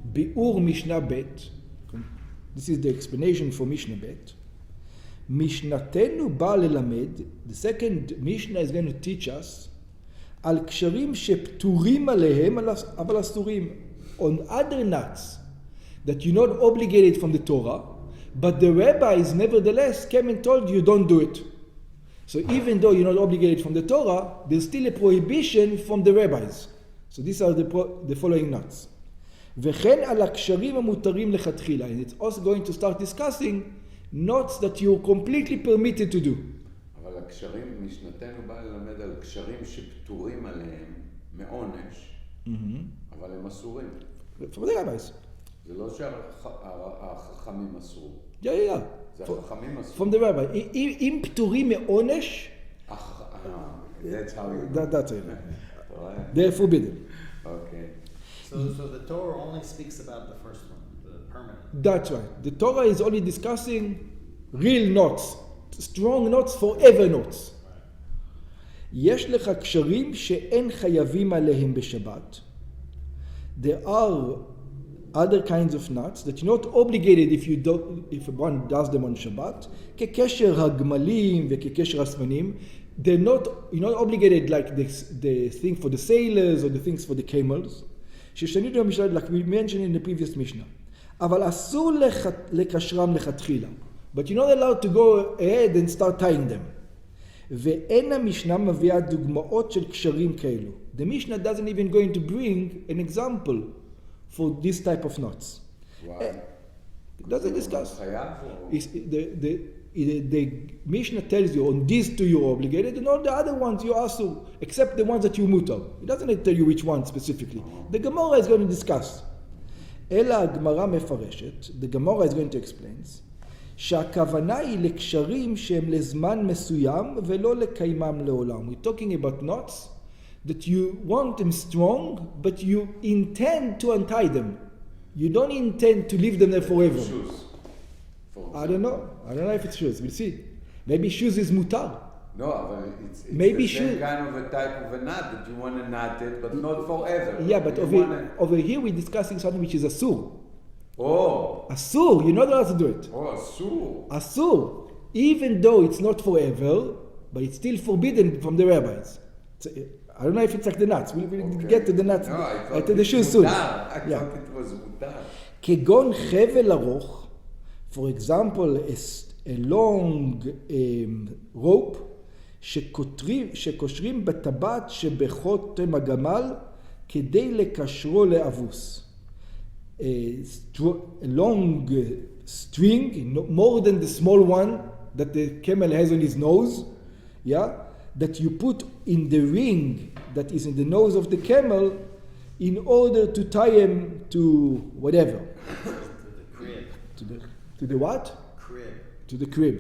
ביאור משנה ב', this is the explanation for Mishnah ב', משנתנו באה ללמד, the second Mishnah is going to teach us, על קשרים שפטורים עליהם, אבל אסורים, on other nuts, that you're not obligated from the Torah, but the rabbis nevertheless came and told you don't do it. So even though you're not obligated from the Torah, there's still a prohibition from the rabbis. So these are the following nuts. וכן על הקשרים המותרים לכתחילה. And it's also going to start discussing nuts that you're completely permitted to do. אבל הקשרים, משנתנו באה ללמד על קשרים שפטורים עליהם מעונש, אבל הם אסורים. From the rabbis. זה לא שהחכמים אסרו. Yeah. זה החכמים אסרו. From the rabbi. אם פטורים מעונש, that's how you... That's it. They're forbidden. Okay. So the Torah only speaks about the first one, the permanent. That's right. The Torah is only discussing real knots, strong knots, forever knots. יש לך קשרים שאין חייבים עליהם בשבת. There are other kinds of knots that you're not obligated if one does them on Shabbat. כקשר הגמלים וכקשר הסמנים. You're not obligated like the thing for the sailors or the things for the camels. ששנינו במשנה, like we mentioned in the previous Mishnah. אבל אסור לקשרם לכתחילה. But you're not allowed to go ahead and start tying them. ואין המשנה מביאה דוגמאות של קשרים כאלו. The Mishnah doesn't even going to bring an example for this type of knots. Why? It doesn't discuss. The Mishnah tells you on these two you're obligated, and all the other ones you asur, except the ones that you mutar. It doesn't tell you which one specifically. The Gemara is going to discuss. אלא הגמרא מפרשת, the Gemara is going to explain, שהכוונה היא לקשרים שהם לזמן מסוים ולא לקיימם לעולם. We're talking about knots that you want them strong, but you intend to untie them. You don't intend to leave them there forever. Shoes. I don't know if it's shoes. We'll see. Maybe shoes is mutar. No, but it's Maybe the same kind of a type of a knot that you want to knot it, but not forever. Yeah, but over here we're discussing something which is asur. Oh. Asur, you're not allowed to do it. Oh, asur. Asur, even though it's not forever, but it's still forbidden from the rabbis. I don't know if it's like the nuts. We'll get to the nuts, to the shoes soon. I thought it was mutar. כגון חבל ארוך, for example, a long rope, שקושרים בטבעת שבחותם הגמל כדי לקשרו לאבוס. A long string, more than the small one that the camel has on his nose, that you put in the ring that is in the nose of the camel in order to tie him to whatever. To the crib. To the what? Crib. To the crib.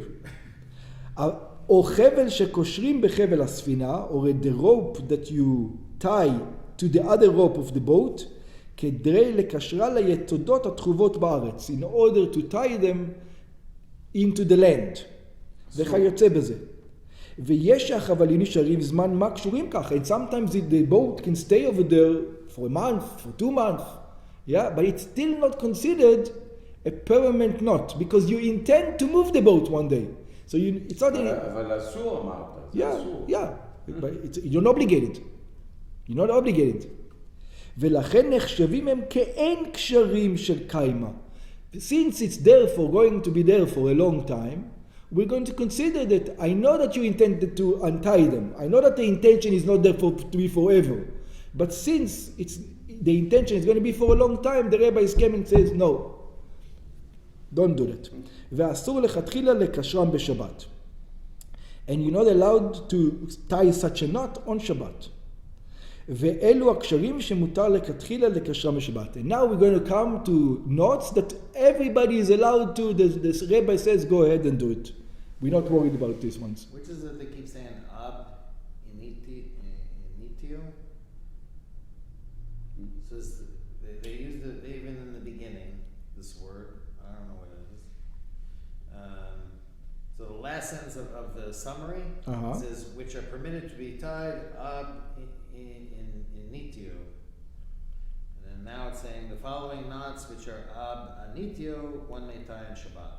או חבל שקושרים בחבל הספינה, or the rope that you tie to the other rope of the boat, כדי לקשרה ליתודות התחובות בארץ, in order to tie them into the land. וכיוצא בזה. ויש שהחבלים נשארים זמן מה קשורים ככה, and sometimes the boat can stay over there for a month, for 2 months, but it's still not considered a permanent knot, because you intend to move the boat one day. So it's not... אבל אסור אמרת, זה אסור. But you're not obligated. You're not obligated. ולכן נחשבים הם כאין קשרים של קיימה. Since it's going to be there for a long time, we're going to consider that I know that you intended to untie them. I know that the intention is not there to be forever. But since the intention is going to be for a long time, the rabbi is coming and says, no, don't do that. ואסור לכתחילה לקשרם בשבת. And you're not allowed to tie such a knot on Shabbat. ואלו הקשרים שמותר לכתחילה לקשרם בשבת. And now we're going to come to knots that everybody is allowed to. The rabbi says, go ahead and do it. We're not worried about these ones. Which is it they keep saying? Ab initio? So they use it even in the beginning, this word. I don't know what it is. So the last sentence of the summary says, which are permitted to be tied ab initio. And then now it's saying the following knots which are ab anitio, one may tie on Shabbat.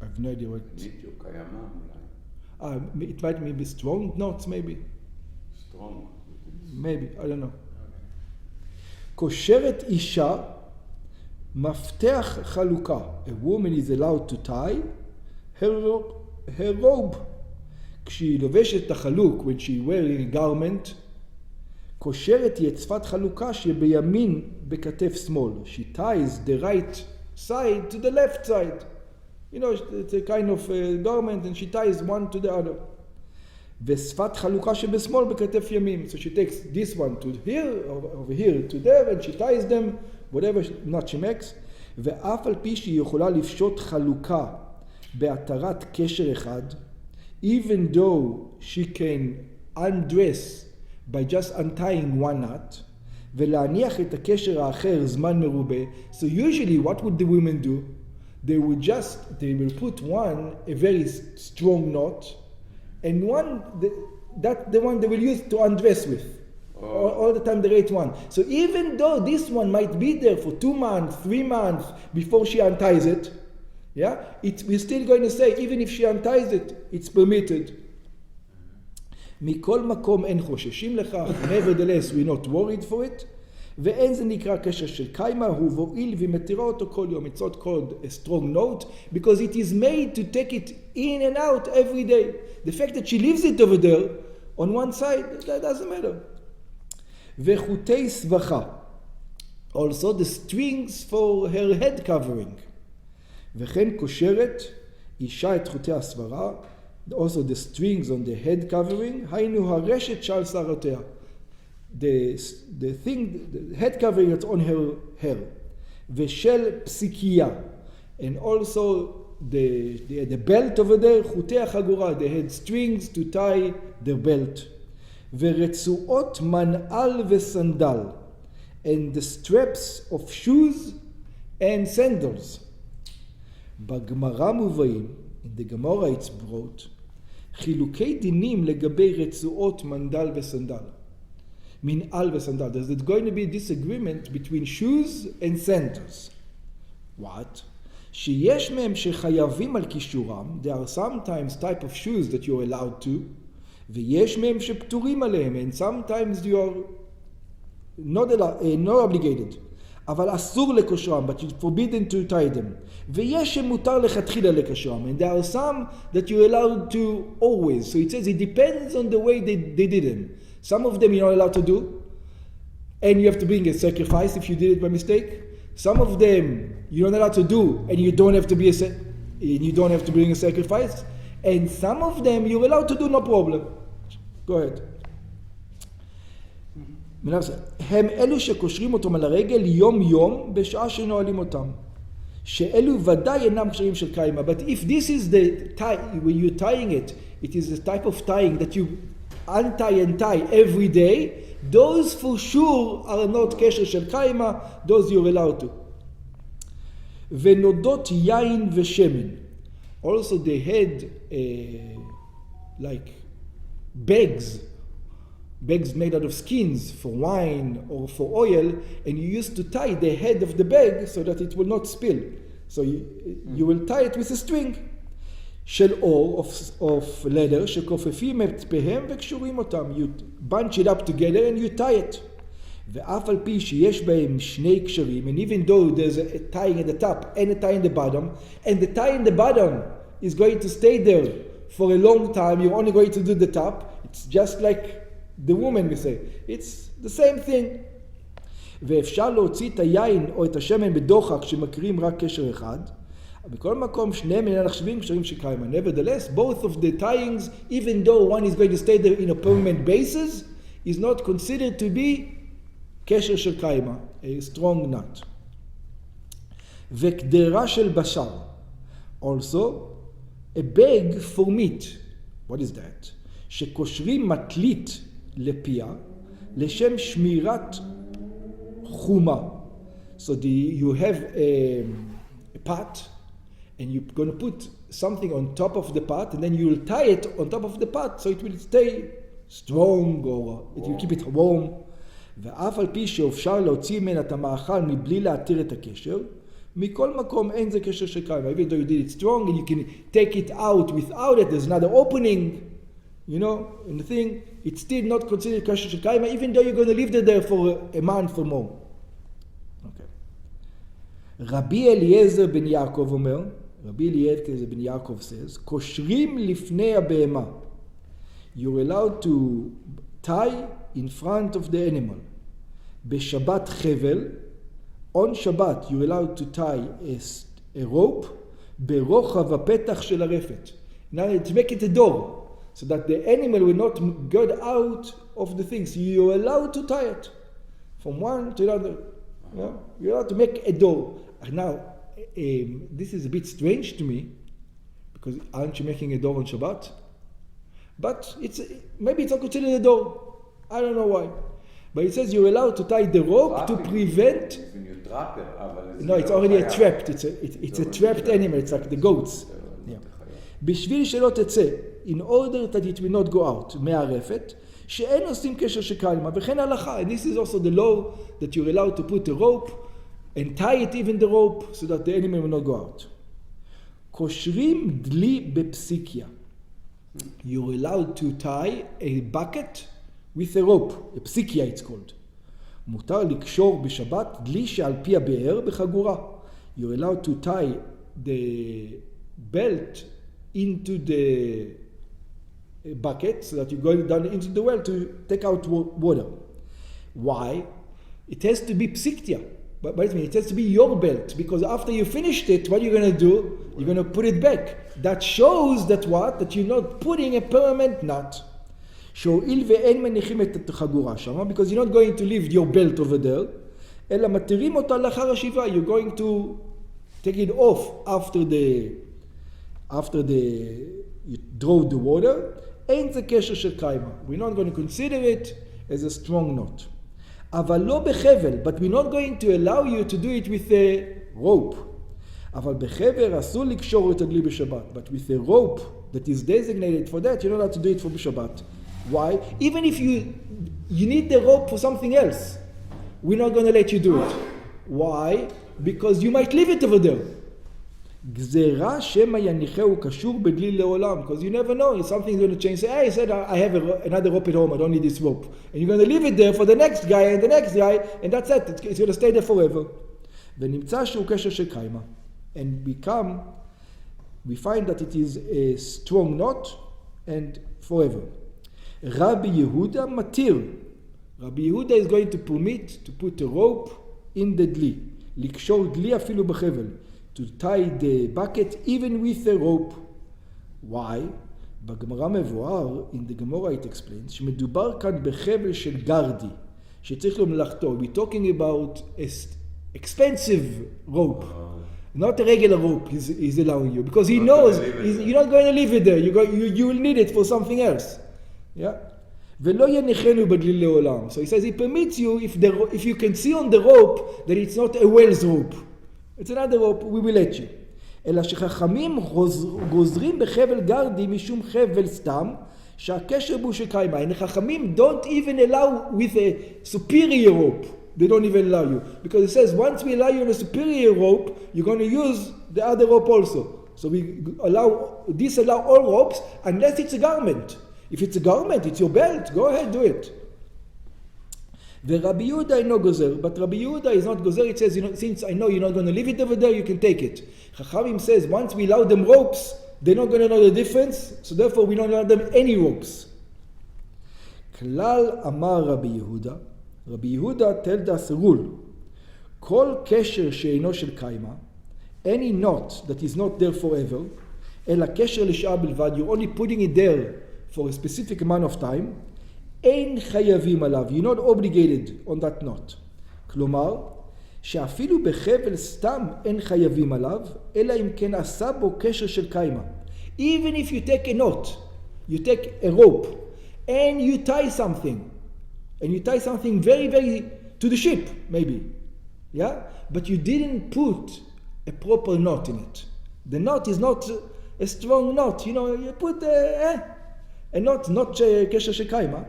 I have no idea what. ניטיו קיימה אולי. It might be strong knots, maybe. Strong. Maybe, I don't know. קושרת אישה, מפתח חלוקה. A woman is allowed to tie her robe. כשהיא לובשת את החלוק, when she wearing a garment, קושרת היא את שפת חלוקה שבימין בכתף שמאל. She ties the right side to the left side. You know, it's a kind of garment and she ties one to the other. ושפת חלוקה שבשמאל בכתף ימין. So she takes this one to here, over here to there, and she ties them, whatever knot she makes. ואף על פי שהיא יכולה לפשוט חלוקה בהתרת קשר אחד, even though she can undress by just untying one knot, ולהניח את הקשר האחר זמן מרובה. So usually what would the women do? They will put one, a very strong knot, and one, the one they will use to undress with. All the time the right one. So even though this one might be there for 2 months, 3 months before she unties it, yeah, we're still going to say, even if she unties it, it's permitted. מכל מקום אין חוששים לכך, nevertheless we're not worried for it, ואין זה נקרא קשר של קיימה, הוא מועיל ומתירה אותו כל יום. It's not called a strong note, because it is made to take it in and out every day. The fact that she leaves it over there, on one side, that doesn't matter. וחוטי סבכה, also the strings for her head covering. וכן קושרת אישה את חוטי הסברה, also the strings on the head covering, היינו הרשת שעל שערותיה. The thing, the head covering that's on her hair. ושל פסיקיה, and also the belt over there, חוטי החגורה, they had strings to tie the belt. ורצועות מנעל וסנדל, and the straps of shoes and sandals. בגמרא מובאים, in the Gemara it's brought, חילוקי דינים לגבי רצועות מנדל וסנדל. מנעל וסנדל. There's going to be a disagreement between shoes and sandals. What? שיש מהם שחייבים על קישורם, there are sometimes type of shoes that you're allowed to, ויש מהם שפטורים עליהם, and sometimes you are not obligated. אבל אסור לקושרם, but it's forbidden to tie them. ויש שמותר לכתחילה לקשרם, and there are some that you're allowed to always. So it says it depends on the way they did them. Some of them you're not allowed to do, and you have to bring a sacrifice if you did it by mistake. Some of them you're not allowed to do, and you don't have to bring a sacrifice. And some of them you're allowed to do, no problem. Go ahead. הם אלו שקושרים אותם על הרגל יום יום בשעה שנועלים אותם. שאלו ודאי אינם קשרים של קיימה. But if this is the tie, when you're tying it, it is a type of tying that you untie and tie every day, those for sure are not קשר של קיימה, those you're allowed to. ונודות יין ושמן. Also they had like bags made out of skins for wine or for oil, and you used to tie the head of the bag so that it will not spill. So you will tie it with a string של אור of leather שכופפים את פיהם וקשורים אותם. You bunch it up together and you tie it. ואף על פי שיש בהם שני קשרים, and even though there's a tying at the top and a tie in the bottom, and the tie in the bottom is going to stay there for a long time, you're only going to do the top, it's just like the woman we say, it's the same thing. ואפשר להוציא את היין או את השמן בדוחק שמקרים רק קשר אחד, בכל מקום שניהם אינם נחשבים קשרים של קיימה. Nevertheless, both of the tyings, even though one is going to stay there in a permanent basis, is not considered to be קשר של קיימה, a strong knot. וקדרה של בשר, also a bag for meat. What is that? שקושרים מטלית לפיה לשם שמירת חומה. So you have a pot, and you're going to put something on top of the pot, and then you will tie it on top of the pot so it will stay strong, or it will keep it warm. ואף על פי שאפשר להוציא ממנה את המאכל מבלי להתיר את הקשר, מכל מקום אין זה קשר שקיים. Even though you did it strong and you can take it out without it, there's another opening, you know, in the thing, it's still not considered קשר שקיים, even though you're going to live there for a month or more. Okay. רבי אליעזר בן יעקב אומר, רבי אליעזר בן יעקב says, קושרים לפני הבהמה. You're allowed to tie in front of the animal. בשבת חבל, on Shabbat you're allowed to tie a rope ברוחב הפתח של הרפת. Now to make it a door, so that the animal will not get out of the thing. So you're allowed to tie it from one to another. Yeah? You're allowed to make a door. Now, this is a bit strange to me, because aren't you making a door on Shabbat? But maybe it's not considered a door. I don't know why. But it says you're allowed to tie the rope to prevent... No, it's already a trapped. It's a trapped animal. It's like the goats. Yeah. בשביל שלא תצא, in order that it will not go out, מהרפת, שאין עושים קשר שקיימה, וכן הלכה. And this is also the law that you're allowed to put a rope and tie it, even the rope, so that the animal will not go out. קושרים דלי בפסיקיה. You're allowed to tie a bucket with a rope, a פסיקיה it's called. מותר לקשור בשבת דלי שעל פי הבאר בחגורה. You're allowed to tie the belt into the bucket so that you go down into the well to take out water. Why? It has to be psiktia. But it has to be your belt, because after you finished it, what you're going to do? You're going to put it back. That shows that what? That you're not putting a permanent knot. שהואיל ואין מניחים את החגורה שם, because you're not going to leave your belt over there, אלא מתירים אותה לאחר השיבה. You're going to take it off after you draw the water. אין זה קשר של קיימה. We're not going to consider it as a strong knot. אבל לא בחבל, but we're not going to allow you to do it with a rope. אבל בחבר אסור לקשור את הדלי בשבת, but with a rope that is designated for that, you're not allowed to do it for בשבת. Why? Even if you need the rope for something else, we're not going to let you do it. Why? Because you might leave it over there. גזירה שמא יניחהו קשור בדלי לעולם, because you never know, if something's going to change. Say, hey, I said I have another rope at home, I don't need this rope. And you're going to leave it there for the next guy and the next guy, and that's it. It's going to stay there forever. ונמצא שהוא קשר של קיימה. And we find that it is a strong knot and forever. Rabbi Yehuda matir. Rabbi Yehuda is going to permit to put a rope in the dli. לקשור דלי אפילו בחבל. To tie the bucket even with a rope. Why? בגמרא מבואר, in the Gemara it explains, שמדובר כאן בחבל של גרדי, שצריך לו מלאכתו. We're talking about an expensive rope. Not a regular rope he's allowing you, because he knows you're not going to leave it there. You will need it for something else. Yeah? ולא יניחנו בדלי לעולם. So he says he permits you if you can see on the rope that it's not a whale's rope. It's another rope, we will let you. אלא שחכמים גוזרים בחבל גרדי משום חבל סתם, שהקשר בו שקיימה. And חכמים don't even allow with a superior rope. They don't even allow you. Because it says once we allow you a superior rope, you're going to use the other rope also. So we disallow all ropes unless it's a garment. If it's a garment, it's your belt, go ahead, do it. ורבי יהודה אינו גוזר, but Rabbi Yehuda is not גוזר. It says, since I know you're not going to leave it over there, you can take it. Chachamim says, once we allow them ropes, they're not going to know the difference, so therefore we don't allow them any ropes. כלל אמר רבי יהודה, רבי יהודה tell us a rule, כל קשר שאינו של קיימה, any knot that is not there forever, אלא קשר לשעה בלבד, you're only putting it there for a specific amount of time, אין חייבים עליו, you're not obligated on that knot. כלומר, שאפילו בחבל סתם אין חייבים עליו, אלא אם כן עשה בו קשר של קיימה. Even if you take a knot, you take a rope, and you tie something very, very to the ship, maybe, yeah? But you didn't put a proper knot in it. The knot is not a strong knot, you put a knot, not קשר של קיימה.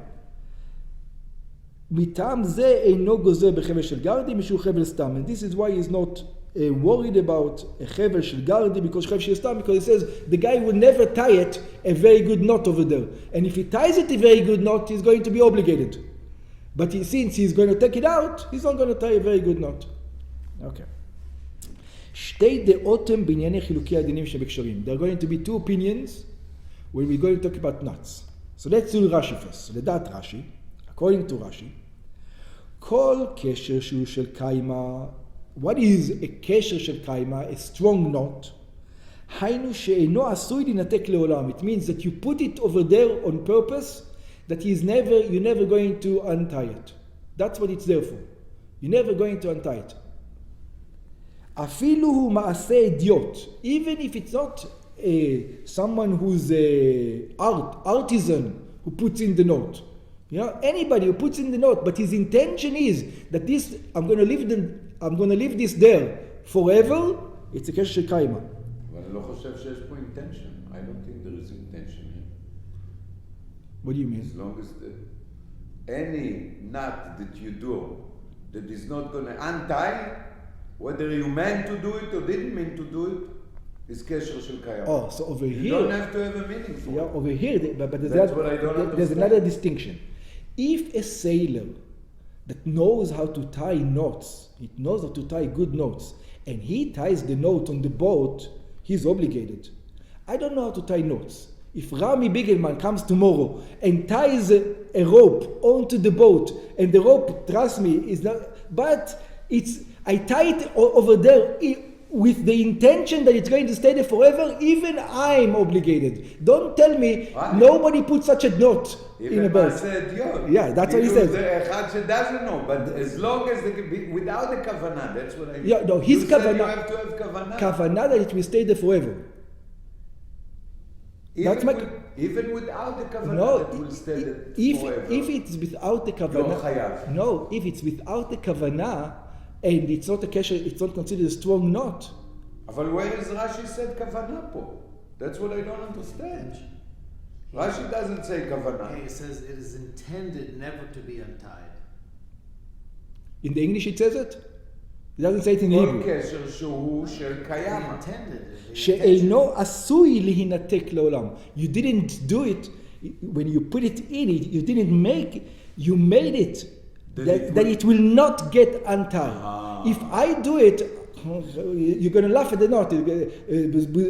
מטעם זה אינו גוזר בחבל של גרדי משהו חבל סתם. And this is why he's not worried about a חבל של גרדי because חבל של סתם, because he says the guy will never tie it a very good knot over there. And if he ties it a very good knot, he's going to be obligated. But since he's going to take it out, he's not going to tie a very good knot. Okay. שתי דעות הם בענייני חילוקי הדינים שבקשרים. There are going to be two opinions when we're going to talk about knots. So let's do Rashi first. לדעת רש"י, according to רש"י, כל קשר שהוא של קיימה, what is a קשר של קיימה, a strong knot, היינו שאינו עשוי לנתק לעולם. It means that you put it over there on purpose, that you're never going to untie it. That's what it's there for. You're never going to untie it. אפילו הוא מעשה אידיוט, even if it's not someone who's an artisan who puts in the knot. You know, anybody who puts in the knot, but his intention is that this, I'm going to leave this there forever, it's a קשר של קיימה. אבל אני לא חושב שיש פה intention. I don't think there is intention here. What do you mean? As long as any knot that you do that is not going to untie, whether you meant to do it or didn't mean to do it, is קשר של קיימה. Oh, so over you here... don't have to have a meaning for it. Over here, but that's what I don't understand. There's another distinction. If a sailor that knows how to tie knots, it knows how to tie good knots, and he ties the knot on the boat, he's obligated. I don't know how to tie knots. If Rami Bigelman comes tomorrow and ties a rope onto the boat, and the rope, trust me, is not... But I tie it over there with the intention that it's going to stay there forever, even I'm obligated. Don't tell me nobody puts such a knot in a boat. Yeah, that's what he says. doesn't know, but as long as without the kavanah, that's what I mean. Yeah, no, his kavanah. You have to have kavanah. Kavanah that it will stay there forever. Even without the kavanah, it will stay there forever. If it's without the kavanah, no, if it's without the kavanah, and it's not a kesher, it's not considered a strong knot. But where is Rashi said kavanah po? That's what I don't understand. Rashi doesn't say kavanah. He says it is intended never to be untied. In the English it says it? It doesn't say it in Hebrew. כל קשר שהוא של קיימה. שאינו עשוי להינתק לעולם. You didn't do it, when you put it in it, you didn't make it, you made it. That it will not get untied. If I do it, you're going to laugh at the knot.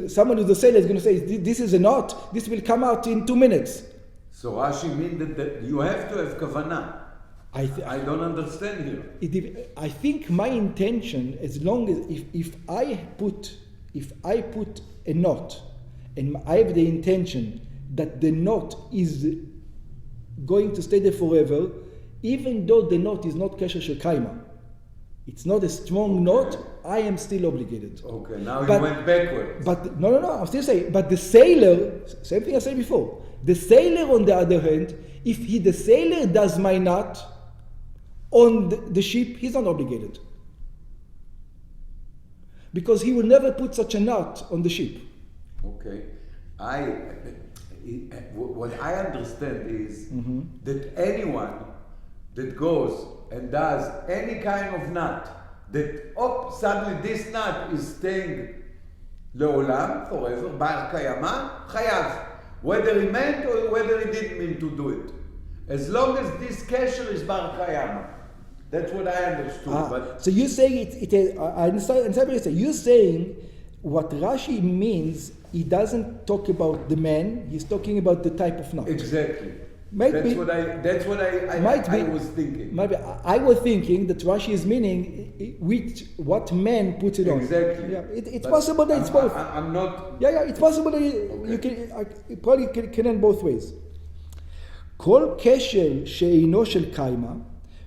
Someone who's a sailor is going to say, this is a knot, this will come out in 2 minutes. So Rashi means that you have to have kavanah. I don't understand here. I think my intention, as long as, if I put a knot, and I have the intention that the knot is going to stay there forever, even though the knot is not kesher shel kaima, it's not a strong knot, I am still obligated. Okay, now you went backwards. But no, I'm still saying, but the sailor, same thing I said before, the sailor on the other hand, if the sailor does my knot on the ship, he's not obligated. Because he will never put such a knot on the ship. Okay. What I understand is that anyone that goes and does any kind of knot, that suddenly this knot is staying לעולם, forever, בר קיימא, חייב. Whether he meant or whether he didn't mean to do it. As long as this kesher is bar קיימא. That's what I understood. So you're saying I understand what you're saying. You're saying what Rashi means, he doesn't talk about the man, he's talking about the type of knot. Exactly. That's what I was thinking. Maybe I was thinking that Rashi is meaning what man puts it on. Exactly. Yeah, it's possible that it's both. I'm not. Yeah, it's possible that you can probably can end both ways. כל קשר שאינו של קיימה,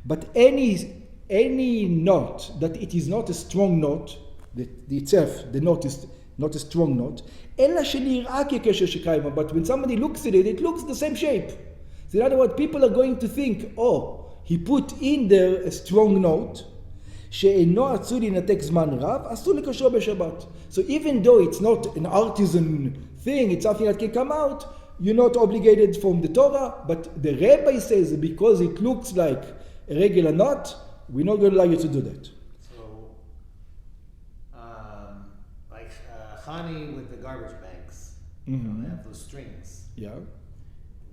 but any knot that it is not a strong knot, that itself the knot is not a strong knot, אלא שנראה כקשר של קיימה, but when somebody looks at it, it looks the same shape. So in other words, people are going to think, oh, he put in there a strong knot, שאינו עשוי להינתק זמן רב, אסור לקשרו בשבת. So even though it's not an artisan thing, it's something that can come out, you're not obligated from the Torah, but the rabbi says because it looks like a regular knot, we're not going to allow you to do that. So, like Chani with the garbage bags, Mhm. they have those strings. Yeah.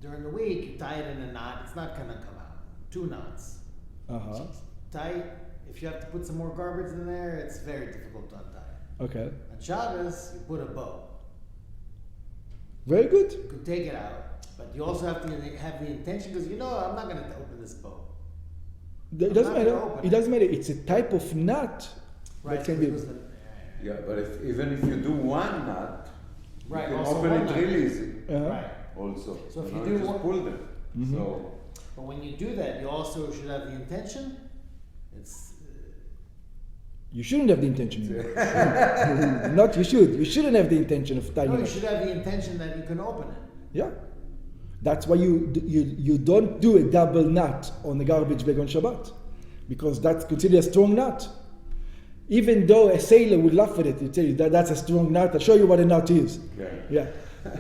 During the week, you tie it in a knot, it's not going to come out. 2 knots. Uh-huh. Tight. If you have to put some more garbage in there, it's very difficult to untie. Okay. On Shabbos, you put a bow. Very good. You can take it out, but you also have to have the intention, because I'm not going to open this bow. It doesn't matter. It doesn't matter. It's a type of knot Right. that can be. Yeah, but even if you do one knot, Right, you can also open one it knot. really easy. Uh-huh. Right. Also, So if you you know, do just one- pull them. Mhm. So But when you do that, you also should have the intention. It's You shouldn't have the intention. Not you should. You shouldn't have the intention of tying no, it you up. should have the intention that you can open it. Yeah. That's why you don't do a double knot on a garbage bag on Shabbat, because that's considered a strong knot. Even though a sailor would laugh at it, he'd tell you that's a strong knot. I'll show you what a knot is. Yeah.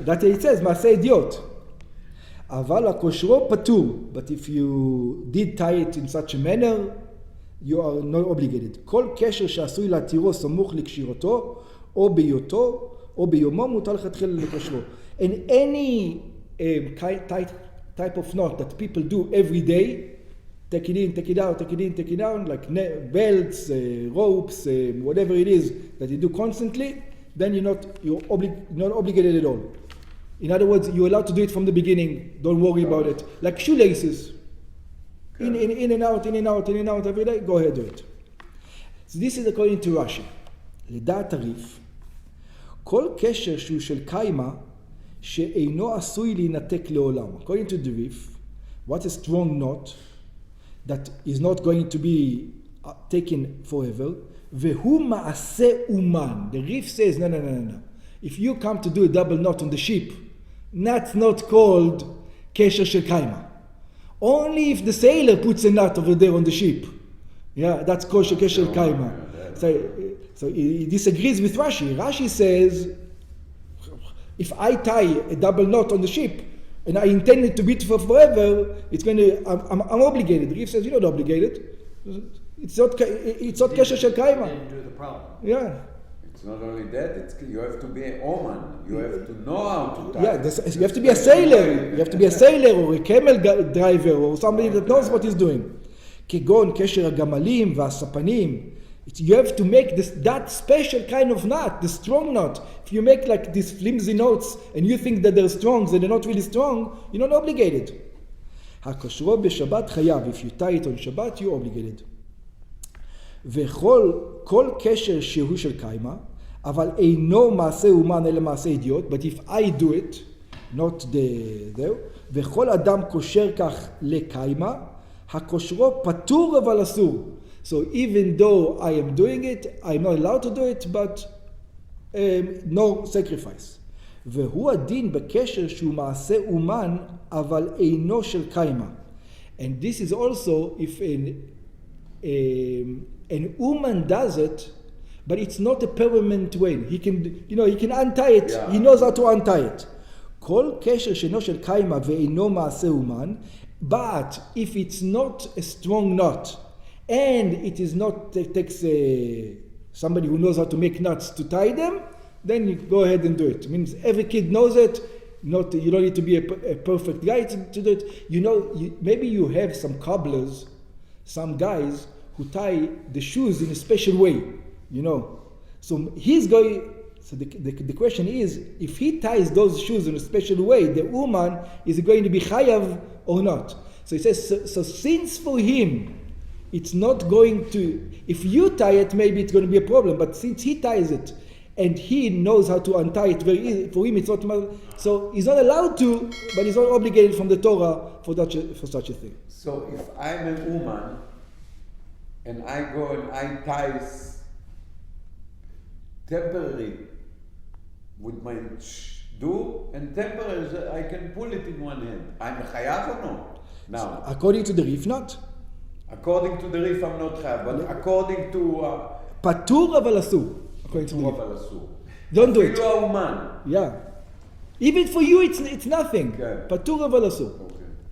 That's what it says, מעשה idiot. אבל הכושרו פטור. But if you did tie it in such a manner, you are not obligated. כל קשר שעשוי להתירו סמוך לקשירתו, או בהיותו, או ביומו, מותר לכתחילה לקושרו. And any type of knot that people do every day, take it in, take it out, take it in, take it out, like belts, ropes, whatever it is that you do constantly, then you're not obligated at all. In other words, you're allowed to do it from the beginning. Don't worry about it. Like shoelaces. In and out, in and out, in and out every day, go ahead, do it. So this is according to Rashi. לדעת הריף, כל קשר שהוא של קיימה, שאינו עשוי להינתק לעולם. According to the Rif, what's a strong knot that is not going to be taken forever? והוא מעשה אומן. The Rif says, no. If you come to do a double knot on the ship, that's not called קשר של קיימה. Only if the sailor puts a knot over there on the ship. Yeah, that's called קשר של קיימה. So he disagrees with Rashi. Rashi says, if I tie a double knot on the ship and I intend it to be for forever, I'm obligated. The Rif says you're not obligated. It's not קשר של קיימה. Didn't do the problem. Yeah. it's not only that. You have to be an oman. You have to know how to tie. Yeah, you have to be a sailor. You have to be a sailor or a camel driver or somebody that knows what he's doing. כגון קשר הגמלים והספנים. You have to make that special kind of knot, the strong knot. If you make like these flimsy knots and you think that they're strong, so they're not really strong, you're not obligated. הקושרו בשבת חייב. If you tie it on Shabbat, you're obligated. וכל קשר שהוא של קיימה, אבל אינו מעשה אומן אלא מעשה אידיוט, but if I do it, not there, וכל אדם קושר כך לקיימה, הקושרו פטור אבל אסור. So even though I am doing it, I'm not allowed to do it, but no sacrifice. והוא הדין בקשר שהוא מעשה אומן, אבל אינו של קיימה. And this is also if an woman does it, but it's not a permanent way. He can untie it. Yeah. He knows how to untie it. כל קשר שאינו של קיימה ואינו מעשה אומן, but if it's not a strong knot, and it is not takes somebody who knows how to make knots to tie them, then you go ahead and do it. It means every kid knows it. You don't need to be a perfect guy to do it. Maybe you have some cobblers, some guys who tie the shoes in a special way. So he's going. So the question is, if he ties those shoes in a special way, the woman is going to be chayav or not? So he says. So since for him, it's not going to. If you tie it, maybe it's going to be a problem. But since he ties it, and he knows how to untie it very easy, for him it's not. So he's not allowed to, but he's not obligated from the Torah for such a thing. So if I'm a woman, and I go and I tie temporary with my do, and temporary I can pull it in one hand. I'm a chayav or no? Now, according to the Rif, not. According to the Rif, I'm not chayav, but according to patur אבל אסור. According to the Rif. אבל אסור. Don't do it. אפילו האומן. Yeah. Even for you, it's nothing. Okay. patur אבל אסור. Okay.